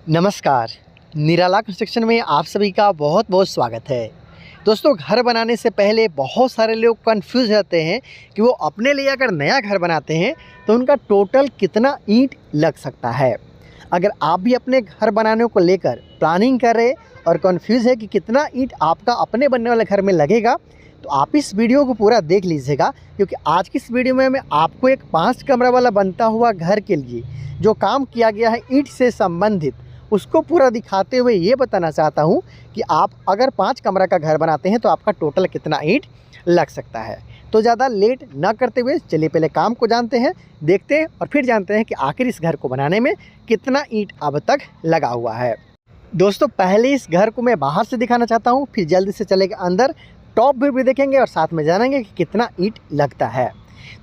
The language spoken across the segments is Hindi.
नमस्कार। निराला कंस्ट्रक्शन में आप सभी का बहुत बहुत स्वागत है। दोस्तों, घर बनाने से पहले बहुत सारे लोग कंफ्यूज रहते हैं कि वो अपने लिए अगर नया घर बनाते हैं तो उनका टोटल कितना ईंट लग सकता है। अगर आप भी अपने घर बनाने को लेकर प्लानिंग कर रहे और कंफ्यूज है कि कितना ईंट आपका अपने बनने वाले घर में लगेगा, तो आप इस वीडियो को पूरा देख लीजिएगा, क्योंकि आज की इस वीडियो में मैं आपको एक 5 कमरा वाला बनता हुआ घर के लिए जो काम किया गया है ईंट से संबंधित, उसको पूरा दिखाते हुए ये बताना चाहता हूँ कि आप अगर 5 कमरा का घर बनाते हैं तो आपका टोटल कितना ईंट लग सकता है। तो ज़्यादा लेट ना करते हुए चलिए पहले काम को जानते हैं, देखते हैं और फिर जानते हैं कि आखिर इस घर को बनाने में कितना ईंट अब तक लगा हुआ है। दोस्तों, पहले इस घर को मैं बाहर से दिखाना चाहता हूँ, फिर जल्दी से चलेंगे अंदर, टॉप व्यू भी देखेंगे और साथ में जानेंगे कि कितना ईंट लगता है।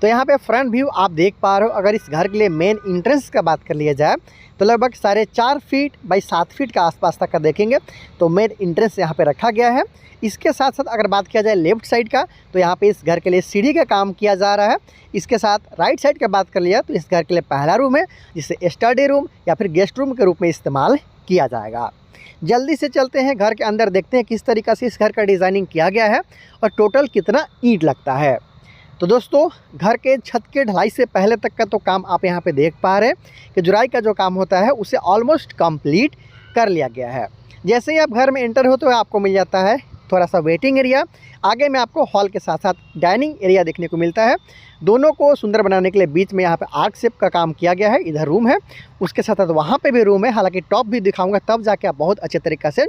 तो यहाँ पे फ्रंट व्यू आप देख पा रहे हो। अगर इस घर के लिए मेन इंट्रेंस का बात कर लिया जाए तो लगभग 4.5 फीट बाई 7 फीट का आसपास तक का देखेंगे तो मेन इंट्रेंस यहाँ पे रखा गया है। इसके साथ साथ अगर बात किया जाए लेफ्ट साइड का, तो यहाँ पे इस घर के लिए सीढ़ी का काम किया जा रहा है। इसके साथ राइट साइड का बात कर लिया तो इस घर के लिए पहला रूम है, जिसे स्टडी रूम या फिर गेस्ट रूम के रूप में इस्तेमाल किया जाएगा। जल्दी से चलते हैं घर के अंदर, देखते हैं किस तरीक़े से इस घर का डिज़ाइनिंग किया गया है और टोटल कितना ईंट लगता है। तो दोस्तों, घर के छत के ढलाई से पहले तक का तो काम आप यहाँ पे देख पा रहे हैं कि जुराई का जो काम होता है उसे ऑलमोस्ट कंप्लीट कर लिया गया है। जैसे ही आप घर में एंटर होते हुए आपको मिल जाता है थोड़ा सा वेटिंग एरिया। आगे में आपको हॉल के साथ साथ डाइनिंग एरिया देखने को मिलता है। दोनों को सुंदर बनाने के लिए बीच में यहाँ पे आर्क शेप का काम किया गया है। इधर रूम है, उसके साथ साथ वहाँ पे भी रूम है। हालांकि टॉप भी दिखाऊंगा तब जाके आप बहुत अच्छे तरीक़े से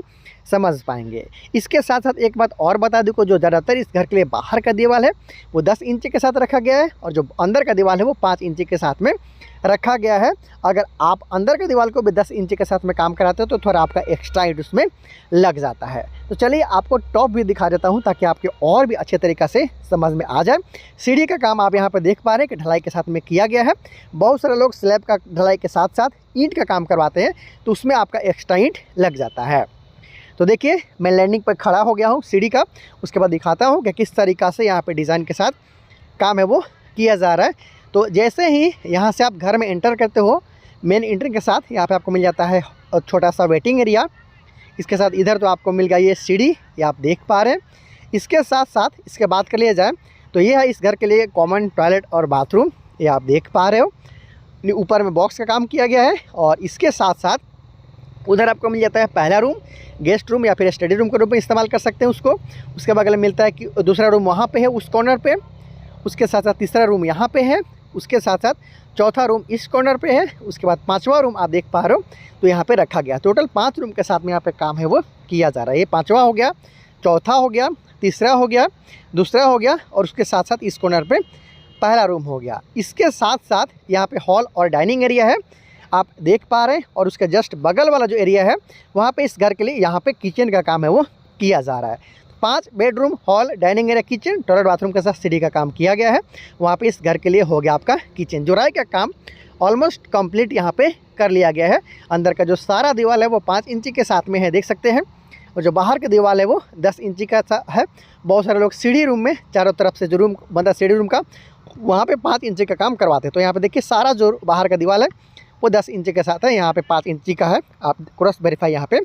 समझ पाएंगे। इसके साथ साथ एक बात और बता दूँ, जो ज़्यादातर इस घर के लिए बाहर का दीवार है वो 10 इंच के साथ रखा गया है और जो अंदर का दीवार है वो 5 इंच के साथ में रखा गया है। अगर आप अंदर के दीवार को भी 10 इंच के साथ में काम कराते हो तो थोड़ा आपका एक्स्ट्रा ईंट उसमें लग जाता है। तो चलिए आपको टॉप भी दिखा देता हूँ ताकि आपके और भी अच्छे तरीक़े से समझ में आ जाए। सीढ़ी का काम आप यहाँ पर देख पा रहे हैं कि ढलाई के साथ में किया गया है। बहुत सारे लोग स्लैब का ढलाई के साथ साथ ईंट का काम करवाते हैं तो उसमें आपका एक्स्ट्रा ईंट लग जाता है। तो देखिए, मैं लैंडिंग पर खड़ा हो गया हूँ सीढ़ी का। उसके बाद दिखाता हूँ कि किस तरीक़ा से यहाँ पे डिज़ाइन के साथ काम है वो किया जा रहा है। तो जैसे ही यहाँ से आप घर में एंटर करते हो, मेन एंट्री के साथ यहाँ पे आपको मिल जाता है छोटा सा वेटिंग एरिया। इसके साथ इधर तो आपको मिल गया ये सीढ़ी, ये आप देख पा रहे हैं। इसके साथ साथ इसके बात कर लिया जाए तो ये है इस घर के लिए कॉमन टॉयलेट और बाथरूम, ये आप देख पा रहे हो। ऊपर में बॉक्स का काम किया गया है और इसके साथ साथ उधर आपको मिल जाता है पहला रूम, गेस्ट रूम या फिर स्टडी रूम के रूप में इस्तेमाल कर सकते हैं उसको। उसके बगल में मिलता है कि दूसरा रूम वहाँ पे है उस कॉर्नर पे। उसके साथ साथ तीसरा रूम यहाँ पे है। उसके साथ साथ चौथा रूम इस कॉर्नर पे है। उसके बाद 5वां रूम आप देख पा रहे हो तो यहाँ पे रखा गया। टोटल 5 रूम के साथ में यहाँ पे काम है वो किया जा रहा है। ये 5वां हो गया, चौथा हो गया, तीसरा हो गया, दूसरा हो गया और उसके साथ साथ इस कॉर्नर पर पहला रूम हो गया। इसके साथ साथ यहाँ पर हॉल और डाइनिंग एरिया है आप देख पा रहे हैं और उसके जस्ट बगल वाला जो एरिया है वहाँ पे इस घर के लिए यहाँ पे किचन का काम है वो किया जा रहा है। 5 bedroom, hall, dining area, kitchen, toilet, bathroom के साथ सीढ़ी का काम किया गया है। वहाँ पे इस घर के लिए हो गया आपका किचन। जुराई का काम ऑलमोस्ट कंप्लीट यहाँ पे कर लिया गया है। अंदर का जो सारा दीवार है वो 5 इंच के साथ में है, देख सकते हैं। और जो बाहर का दीवार है वो 10 इंच का है। बहुत सारे लोग सीढ़ी रूम में चारों तरफ से जो रूम बनता है सीढ़ी रूम का, वहाँ पर 5 इंच का काम करवाते हैं। तो यहाँ पर देखिए सारा जो बाहर का दीवार है वो 10 इंच के साथ है, यहाँ पे 5 इंच का है। आप क्रॉस वेरीफाई यहाँ पे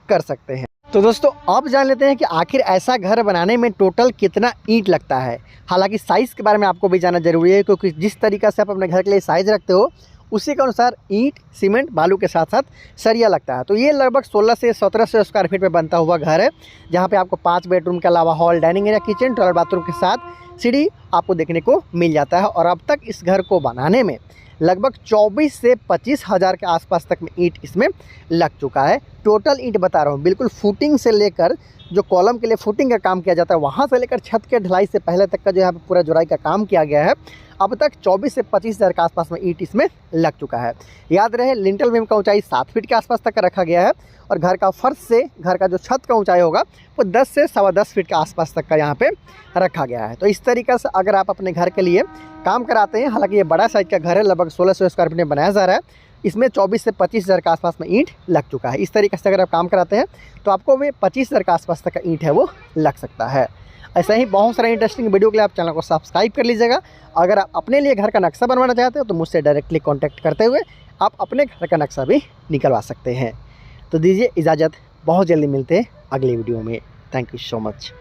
कर सकते हैं। तो दोस्तों, अब जान लेते हैं कि आखिर ऐसा घर बनाने में टोटल कितना ईंट लगता है। हालांकि साइज़ के बारे में आपको भी जानना जरूरी है, क्योंकि जिस तरीक़े से आप अपने घर के लिए साइज़ रखते हो उसी के अनुसार ईंट, सीमेंट, बालू के साथ साथ सरिया लगता है। तो ये लगभग 16 से 1700 स्क्वायर फीट में बनता हुआ घर है, जहाँ पे आपको 5 बेडरूम के अलावा hall, dining area, kitchen, toilet, bathroom के साथ सीढ़ी आपको देखने को मिल जाता है। और अब तक इस घर को बनाने में लगभग 24 से 25 हज़ार के आसपास तक में ईंट इसमें लग चुका है। टोटल ईंट बता रहा हूँ, बिल्कुल फुटिंग से लेकर जो कॉलम के लिए फुटिंग का काम किया जाता है वहाँ से लेकर छत के ढलाई से पहले तक का जो यहाँ पे पूरा जुराई का काम किया गया है, अब तक 24 से 25 हज़ार के आसपास में ईंट इसमें लग चुका है। याद रहे, लिंटल बीम का ऊंचाई 7 फीट के आसपास तक का रखा गया है और घर का फर्श से घर का जो छत का ऊंचाई होगा वो 10 से 10.25 फीट के आसपास तक का यहाँ पे रखा गया है। तो इस तरीके से अगर आप अपने घर के लिए काम कराते हैं, हालांकि ये बड़ा साइज का घर है, लगभग 1600 स्क्वायर फीट में बनाया जा रहा है, इसमें 24 से 25 हज़ार के आसपास में ईंट लग चुका है। इस तरीके से अगर आप काम कराते हैं तो आपको भी 25 हज़ार के आसपास तक का ईंट है वो लग सकता है। ऐसा ही बहुत सारे इंटरेस्टिंग वीडियो के लिए आप चैनल को सब्सक्राइब कर लीजिएगा। अगर आप अपने लिए घर का नक्शा बनवाना चाहते हो तो मुझसे डायरेक्टली कॉन्टैक्ट करते हुए आप अपने घर का नक्शा भी निकलवा सकते हैं। तो दीजिए इजाज़त, बहुत जल्दी मिलते हैं अगले वीडियो में। Thank you so much.